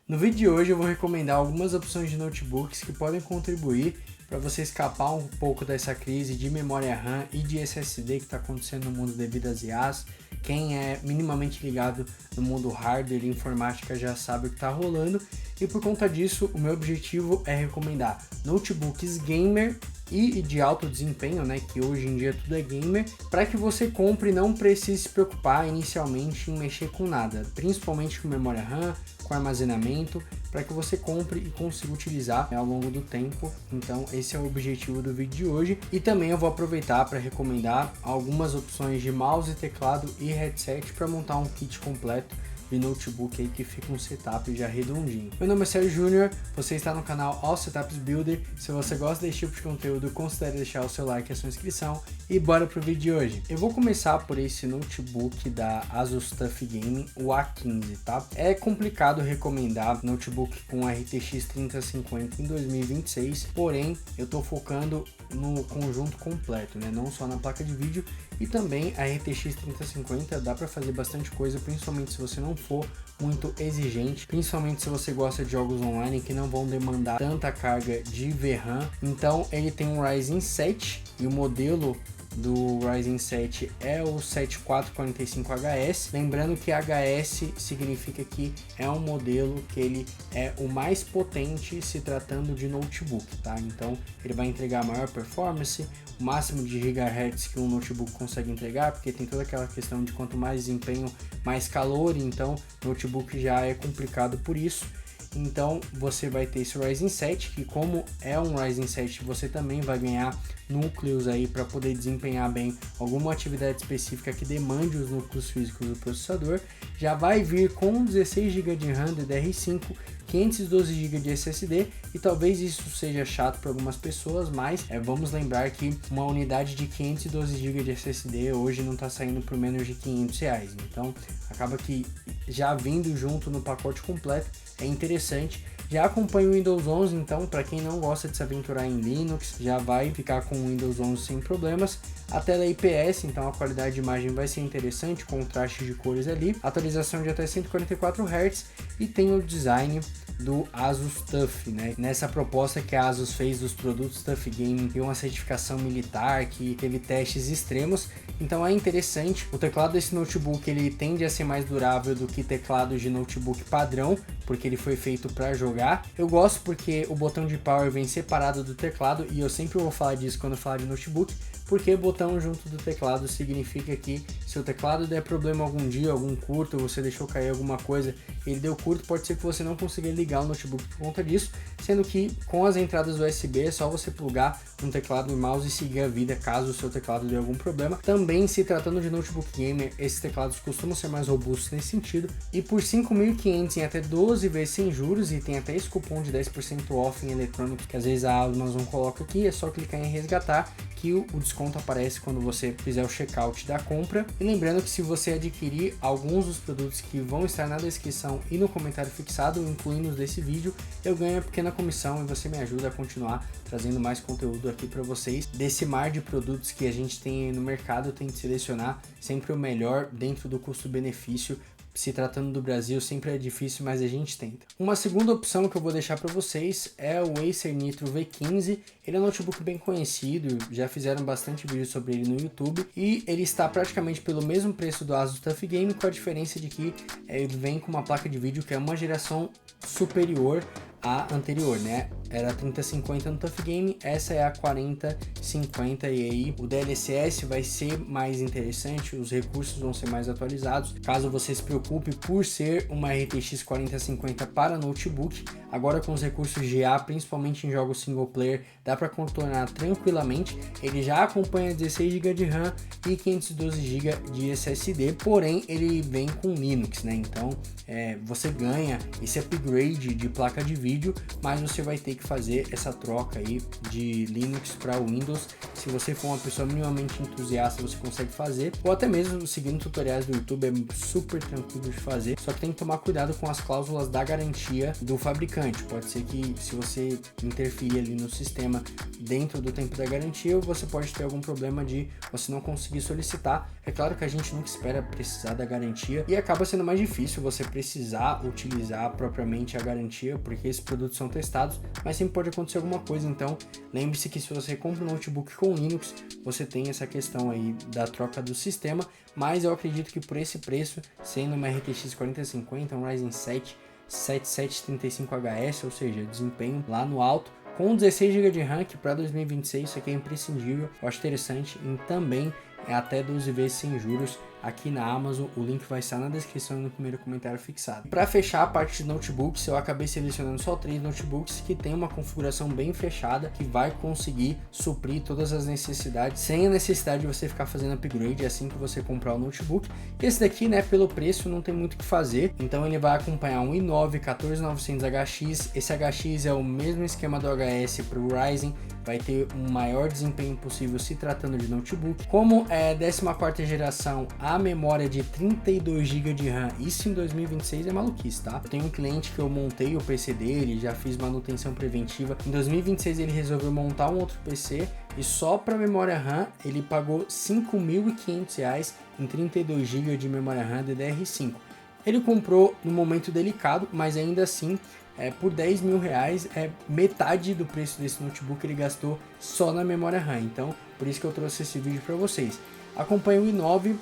No vídeo de hoje eu vou recomendar algumas opções de notebooks que podem contribuir para você escapar um pouco dessa crise de memória RAM e de SSD que está acontecendo no mundo devido às IAs. Quem é minimamente ligado no mundo hardware e informática já sabe o que está rolando, e por conta disso o meu objetivo é recomendar notebooks gamer e de alto desempenho, né, que hoje em dia tudo é gamer, para que você compre e não precise se preocupar inicialmente em mexer com nada, principalmente com memória RAM, com armazenamento, para que você compre e consiga utilizar ao longo do tempo. Então esse é o objetivo do vídeo de hoje, e também eu vou aproveitar para recomendar algumas opções de mouse, teclado e headset para montar um kit completo de notebook aí que fica um setup já redondinho. Meu nome é Sérgio Júnior, você está no canal All Setups Builder. Se você gosta desse tipo de conteúdo, considere deixar o seu like e a sua inscrição, e bora pro vídeo de hoje. Eu vou começar por esse notebook da Asus TUF Gaming, o A15, tá? É complicado recomendar notebook com RTX 3050 em 2026, porém eu tô focando no conjunto completo, né? Não só na placa de vídeo, e também a RTX 3050 dá para fazer bastante coisa, principalmente se você não for muito exigente, principalmente se você gosta de jogos online que não vão demandar tanta carga de VRAM. Então ele tem um Ryzen 7 e o modelo do Ryzen 7 é o 7445HS, lembrando que HS significa que é um modelo que ele é o mais potente se tratando de notebook, tá? Então ele vai entregar maior performance, o máximo de gigahertz que um notebook consegue entregar, porque tem toda aquela questão de quanto mais desempenho, mais calor, então notebook já é complicado por isso. Então você vai ter esse Ryzen 7, que como é um Ryzen 7, você também vai ganhar núcleos aí para poder desempenhar bem alguma atividade específica que demande os núcleos físicos do processador. Já vai vir com 16 GB de RAM DDR5, 512 GB de SSD, e talvez isso seja chato para algumas pessoas, mas vamos lembrar que uma unidade de 512 GB de SSD hoje não está saindo por menos de R$500, então acaba que já vindo junto no pacote completo é interessante. Já acompanha o Windows 11, então para quem não gosta de se aventurar em Linux, já vai ficar com o Windows 11 sem problemas. A tela é IPS, então a qualidade de imagem vai ser interessante, contraste de cores ali, atualização de até 144 Hz, e tem o design do Asus TUF, né? Nessa proposta que a Asus fez dos produtos TUF Gaming, tem uma certificação militar que teve testes extremos, então é interessante. O teclado desse notebook ele tende a ser mais durável do que teclados de notebook padrão, porque ele foi feito para jogar. Eu gosto porque o botão de power vem separado do teclado, e eu sempre vou falar disso quando eu falar de notebook, porque botão junto do teclado significa que se o teclado der problema algum dia, algum curto, você deixou cair alguma coisa, ele deu curto, pode ser que você não consiga ligar o notebook por conta disso, sendo que com as entradas USB é só você plugar um teclado e mouse e seguir a vida caso o seu teclado dê algum problema. Também se tratando de notebook gamer, esses teclados costumam ser mais robustos nesse sentido, e por 5.500 em até 12 vezes sem juros, e tem até esse cupom de 10% off em eletrônicos que às vezes a Amazon coloca aqui, é só clicar em resgatar que o desconto aparece quando você fizer o checkout da compra. E lembrando que se você adquirir alguns dos produtos que vão estar na descrição e no comentário fixado, incluindo os desse vídeo, eu ganho uma pequena comissão e você me ajuda a continuar trazendo mais conteúdo aqui para vocês. Desse mar de produtos que a gente tem aí no mercado, eu tento selecionar sempre o melhor dentro do custo-benefício. Se tratando do Brasil, sempre é difícil, mas a gente tenta. Uma segunda opção que eu vou deixar para vocês é o Acer Nitro V15. Ele é um notebook bem conhecido, já fizeram bastante vídeo sobre ele no YouTube, e ele está praticamente pelo mesmo preço do Asus TUF Gaming, com a diferença de que ele vem com uma placa de vídeo que é uma geração superior à anterior, né? Era a 3050 no TUF Gaming, essa é a 4050, e aí o DLSS vai ser mais interessante, os recursos vão ser mais atualizados. Caso você se preocupe por ser uma RTX 4050 para notebook, agora com os recursos GA, principalmente em jogos single player, dá para contornar tranquilamente. Ele já acompanha 16 GB de RAM e 512 GB de SSD, porém ele vem com Linux, né? Então você ganha esse upgrade de placa de vídeo, mas você vai ter que fazer essa troca aí de Linux para Windows, se você for uma pessoa minimamente entusiasta, você consegue fazer, ou até mesmo seguindo tutoriais do YouTube, é super tranquilo de fazer, só que tem que tomar cuidado com as cláusulas da garantia do fabricante. Pode ser que se você interferir ali no sistema dentro do tempo da garantia, você pode ter algum problema de você não conseguir solicitar. É claro que a gente nunca espera precisar da garantia e acaba sendo mais difícil você precisar utilizar propriamente a garantia, porque esses produtos são testados, mas sempre pode acontecer alguma coisa. Então lembre-se que se você compra um notebook com Linux, você tem essa questão aí da troca do sistema, mas eu acredito que por esse preço, sendo uma RTX 4050, um Ryzen 7 7735HS, ou seja, desempenho lá no alto, com 16 GB de RAM, que para 2026 isso aqui é imprescindível, eu acho interessante, e também é até 12 vezes sem juros aqui na Amazon. O link vai estar na descrição e no primeiro comentário fixado. Para fechar a parte de notebooks, eu acabei selecionando só 3 notebooks que tem uma configuração bem fechada, que vai conseguir suprir todas as necessidades, sem a necessidade de você ficar fazendo upgrade assim que você comprar o notebook. Esse daqui, né, pelo preço não tem muito o que fazer, então ele vai acompanhar um i9 14900HX. Esse HX é o mesmo esquema do HS para o Ryzen, vai ter um maior desempenho possível se tratando de notebook. Como é 14ª geração, a memória de 32 GB de RAM, isso em 2026 é maluquice, tá? Eu tenho um cliente que eu montei o PC dele, já fiz manutenção preventiva. Em 2026 ele resolveu montar um outro PC e só para memória RAM ele pagou R$ 5.500 em 32 GB de memória RAM DDR5. Ele comprou no momento delicado, mas ainda assim por R$10 mil, é metade do preço desse notebook ele gastou só na memória RAM. Então, por isso que eu trouxe esse vídeo para vocês. Acompanhe o i9,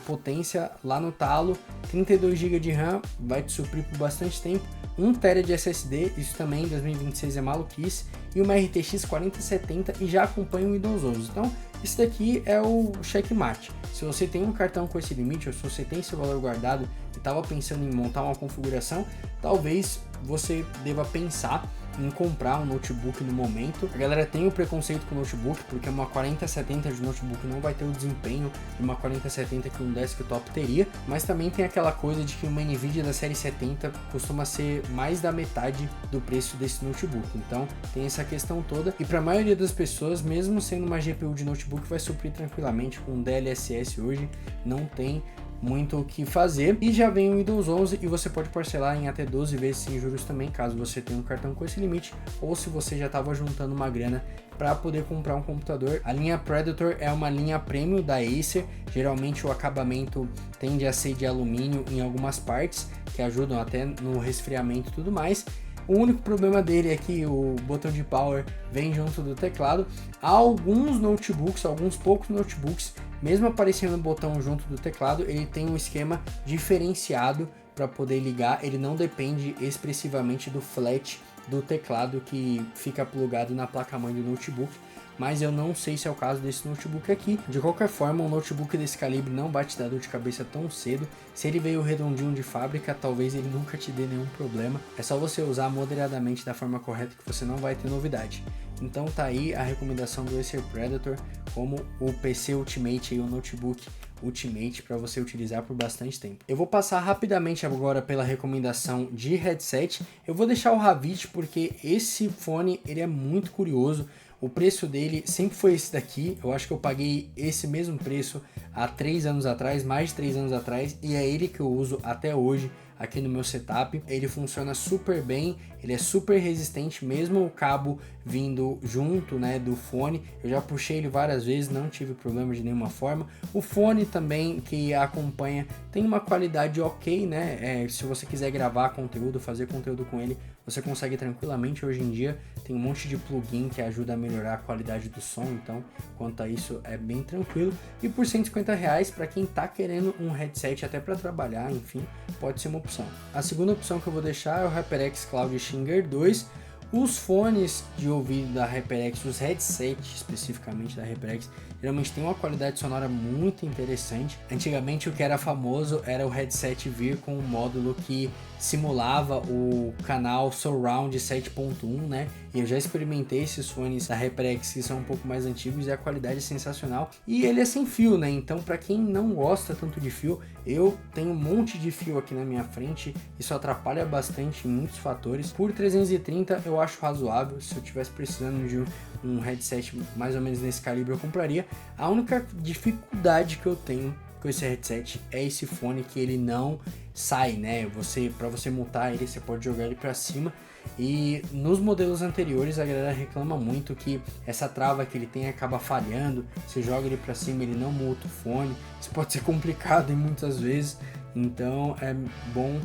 potência lá no talo, 32 GB de RAM, vai te suprir por bastante tempo, 1 TB de SSD, isso também em 2026 é maluquice, e uma RTX 4070 e já acompanha o Windows 11. Então, isso daqui é o checkmate. Se você tem um cartão com esse limite, ou se você tem seu valor guardado e estava pensando em montar uma configuração, talvez você deva pensar em comprar um notebook no momento. A galera tem o preconceito com o notebook, porque uma 4070 de notebook não vai ter o desempenho de uma 4070 que um desktop teria, mas também tem aquela coisa de que uma Nvidia da série 70 costuma ser mais da metade do preço desse notebook. Então tem essa questão toda, e para a maioria das pessoas, mesmo sendo uma GPU de notebook, vai suprir tranquilamente. Com DLSS hoje não tem muito o que fazer, e já vem o Windows 11 e você pode parcelar em até 12 vezes sem juros também, caso você tenha um cartão com esse limite, ou se você já estava juntando uma grana para poder comprar um computador. A linha Predator é uma linha premium da Acer, geralmente o acabamento tende a ser de alumínio em algumas partes, que ajudam até no resfriamento e tudo mais. O único problema dele é que o botão de power vem junto do teclado. Há alguns notebooks, alguns poucos notebooks, mesmo aparecendo o botão junto do teclado, ele tem um esquema diferenciado para poder ligar. Ele não depende expressivamente do flat do teclado que fica plugado na placa-mãe do notebook, mas eu não sei se é o caso desse notebook aqui. De qualquer forma, um notebook desse calibre não vai te dar dor de cabeça tão cedo. Se ele veio redondinho de fábrica, talvez ele nunca te dê nenhum problema. É só você usar moderadamente da forma correta que você não vai ter novidade. Então tá aí a recomendação do Acer Predator como o PC Ultimate e o notebook Ultimate para você utilizar por bastante tempo. Eu vou passar rapidamente agora pela recomendação de headset. Eu vou deixar o Havit porque esse fone ele é muito curioso. O preço dele sempre foi esse daqui. Eu acho que eu paguei esse mesmo preço há 3 anos atrás, mais de 3 anos atrás, e é ele que eu uso até hoje aqui no meu setup. Ele funciona super bem, ele é super resistente, mesmo o cabo vindo junto, né, do fone. Eu já puxei ele várias vezes, não tive problema de nenhuma forma. O fone também que acompanha tem uma qualidade ok, né? Se você quiser gravar conteúdo, fazer conteúdo com ele, você consegue tranquilamente. Hoje em dia tem um monte de plugin que ajuda a melhorar a qualidade do som, então quanto a isso é bem tranquilo. E por R$150 para quem tá querendo um headset até para trabalhar, enfim, pode ser uma opção. A segunda opção que eu vou deixar é o HyperX Cloud Xinger 2. Os fones de ouvido da HyperX, os headsets especificamente da HyperX, geralmente tem uma qualidade sonora muito interessante. Antigamente o que era famoso era o headset vir com um módulo que simulava o canal Surround 7.1, né? E eu já experimentei esses fones da HyperX que são um pouco mais antigos e a qualidade é sensacional. E ele é sem fio, né? Então para quem não gosta tanto de fio, Eu tenho um monte de fio aqui na minha frente, isso atrapalha bastante em muitos fatores. Por 330 eu acho razoável, se eu tivesse precisando de um headset mais ou menos nesse calibre eu compraria. A única dificuldade que eu tenho com esse headset é esse fone que ele não sai, né? Para você montar ele, você pode jogar ele para cima. E nos modelos anteriores a galera reclama muito que essa trava que ele tem acaba falhando. Você joga ele para cima, ele não multa o fone. Isso pode ser complicado em muitas vezes. Então é bom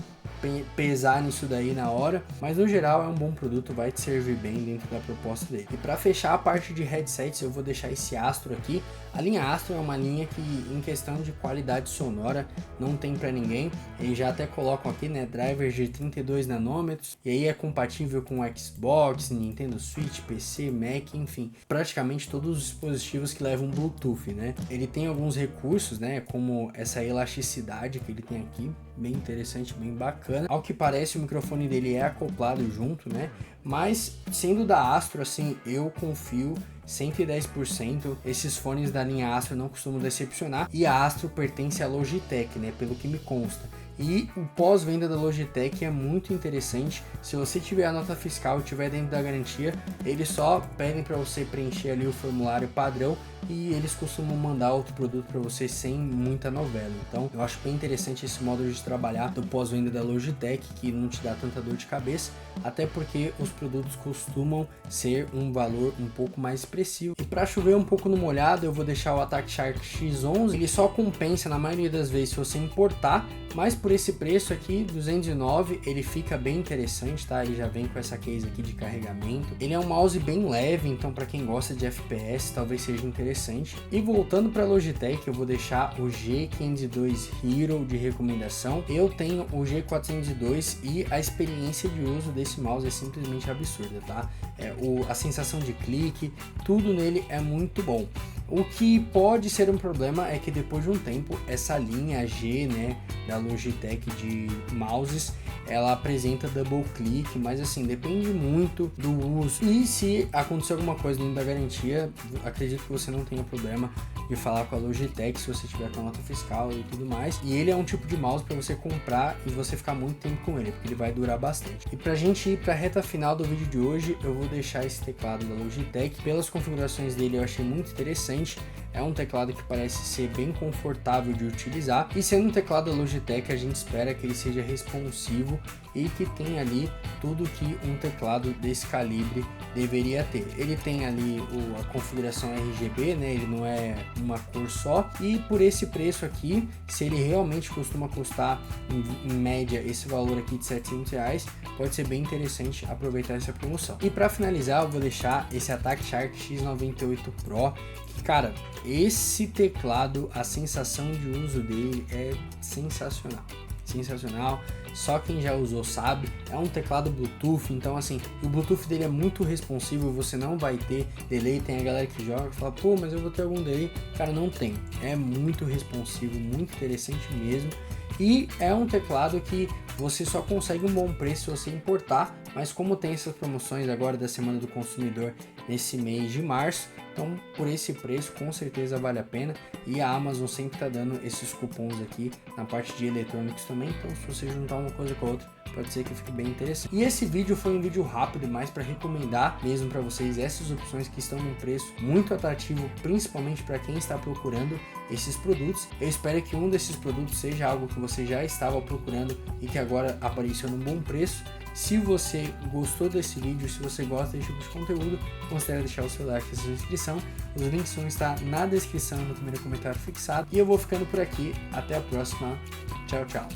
pesar nisso daí na hora, mas no geral é um bom produto, vai te servir bem dentro da proposta dele. E para fechar a parte de headsets, eu vou deixar esse Astro aqui. A linha Astro é uma linha que, em questão de qualidade sonora, não tem para ninguém. Eles já até colocam aqui, né, drivers de 32 nanômetros, e aí é compatível com Xbox, Nintendo Switch, PC, Mac, enfim, praticamente todos os dispositivos que levam Bluetooth, né. Ele tem alguns recursos, né, como essa elasticidade que ele tem aqui, bem interessante, bem bacana. Ao que parece, o microfone dele é acoplado junto, né? Mas sendo da Astro, assim, eu confio 110%. Esses fones da linha Astro não costumam decepcionar. E a Astro pertence à Logitech, né? Pelo que me consta. E o pós-venda da Logitech é muito interessante. Se você tiver a nota fiscal e estiver dentro da garantia, eles só pedem para você preencher ali o formulário padrão e eles costumam mandar outro produto para você sem muita novela. Então eu acho bem interessante esse modo de trabalhar do pós-venda da Logitech, que não te dá tanta dor de cabeça, até porque os produtos costumam ser um valor um pouco mais expressivo. E para chover um pouco no molhado, eu vou deixar o Attack Shark X11. Ele só compensa na maioria das vezes se você importar, mas por esse preço aqui, 209, ele fica bem interessante, tá? Ele já vem com essa case aqui de carregamento. Ele é um mouse bem leve, então para quem gosta de FPS, talvez seja interessante. E voltando para a Logitech, eu vou deixar o G502 Hero de recomendação. Eu tenho o G402 e a experiência de uso desse mouse é simplesmente absurda, tá? A sensação de clique, tudo nele é muito bom. O que pode ser um problema é que depois de um tempo, essa linha G, né, da Logitech de mouses, ela apresenta double click, mas assim, depende muito do uso. E se acontecer alguma coisa dentro da garantia, acredito que você não tenha problema de falar com a Logitech se você tiver com a nota fiscal e tudo mais. E ele é um tipo de mouse para você comprar e você ficar muito tempo com ele, porque ele vai durar bastante. E pra gente ir pra reta final do vídeo de hoje, eu vou deixar esse teclado da Logitech. Pelas configurações dele eu achei muito interessante. É um teclado que parece ser bem confortável de utilizar, e sendo um teclado da Logitech, a gente espera que ele seja responsivo e que tenha ali tudo que um teclado desse calibre deveria ter. Ele tem ali a configuração RGB, né? Ele não é uma cor só, e por esse preço aqui, se ele realmente costuma custar em média esse valor aqui de R$700, pode ser bem interessante aproveitar essa promoção. E para finalizar, eu vou deixar esse Attack Shark X98 Pro. Cara, esse teclado, a sensação de uso dele é sensacional, só quem já usou sabe. É um teclado Bluetooth, então assim, o Bluetooth dele é muito responsivo, você não vai ter delay. Tem a galera que joga e fala, pô, mas eu vou ter algum delay. Cara, não tem, é muito responsivo, muito interessante mesmo. E é um teclado que você só consegue um bom preço se você importar, mas como tem essas promoções agora da Semana do Consumidor nesse mês de março, então por esse preço com certeza vale a pena. E a Amazon sempre está dando esses cupons aqui na parte de eletrônicos também, então se você juntar uma coisa com a outra, pode ser que fique bem interessante. E esse vídeo foi um vídeo rápido, mais para recomendar mesmo para vocês essas opções que estão num preço muito atrativo, principalmente para quem está procurando esses produtos. Eu espero que um desses produtos seja algo que você já estava procurando e que agora apareceu num bom preço. Se você gostou desse vídeo, se você gosta desse tipo de conteúdo, considere deixar o seu like e a sua inscrição. Os links vão estar na descrição, no primeiro comentário fixado. E eu vou ficando por aqui. Até a próxima. Tchau, tchau.